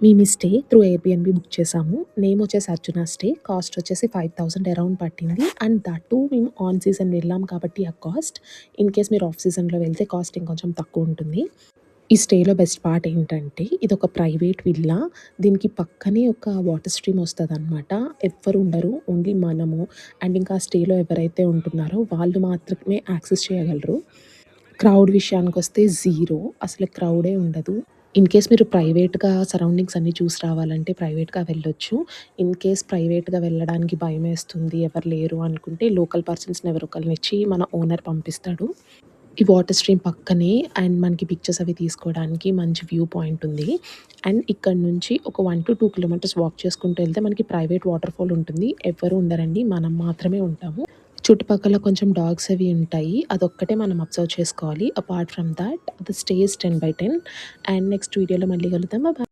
మేము ఈ stay through Airbnb book చేసాము. నేమ్ వచ్చేసి అర్జున స్టే. కాస్ట్ వచ్చేసి 5,000 అరౌండ్ పట్టింది. అండ్ దట్ టూ మేము ఆన్ సీజన్ వెళ్ళాం కాబట్టి ఆ కాస్ట్. ఇన్ కేస్ మీరు ఆఫ్ సీజన్‌లో వెళ్తే కాస్ట్ ఇంకొంచెం తక్కువుంటుంది. ఈ స్టేలో బెస్ట్ పార్ట్ ఏంటంటే ఇదొక ప్రైవేట్ విల్లా. దీనికి పక్కనే ఒక వాటర్ స్ట్రీమ్ వస్తదనమాట. ఎవ్వరు ఉండరు. ఓన్లీ మనము అండ్ ఇంకా స్టేలో ఎవరైతే ఉంటున్నారో వాళ్ళు మాత్రమే యాక్సెస్ చేయగలరు. క్రౌడ్ విషయానికొస్తే జీరో. అసలు క్రౌడే ఉండదు. ఇన్ కేస్ మీరు ప్రైవేట్‌గా సరౌండింగ్స్ అన్నీ చూసి రావాలంటే ప్రైవేట్‌గా వెళ్ళొచ్చు. ఇన్ కేస్ ప్రైవేట్‌గా వెళ్ళడానికి భయమేస్తుంది, ఎవరు లేరు అనుకుంటే లోకల్ పర్సన్స్‌ని ఎవరో ఒకళ్ళనిచ్చి మన ఓనర్ పంపిస్తాడు. ఈ వాటర్ స్ట్రీమ్ పక్కనే అండ్ మనకి పిక్చర్స్ అవి తీసుకోవడానికి మంచి వ్యూ పాయింట్ ఉంది. అండ్ ఇక్కడ నుంచి ఒక 1-2 కిలోమీటర్స్ వాక్ చేసుకుంటూ వెళ్తే మనకి ప్రైవేట్ వాటర్ ఫాల్ ఉంటుంది. ఎవ్వరు ఉండరండి. మనం మాత్రమే ఉంటాము. చుట్టుపక్కల కొంచెం డాగ్స్ అవి ఉంటాయి. అదొక్కటే మనం అబ్జర్వ్ చేసుకోవాలి. Apart from that the stay is 10/10 and next వీడియోలో మళ్ళీ కలుద్దాం. బాయ్.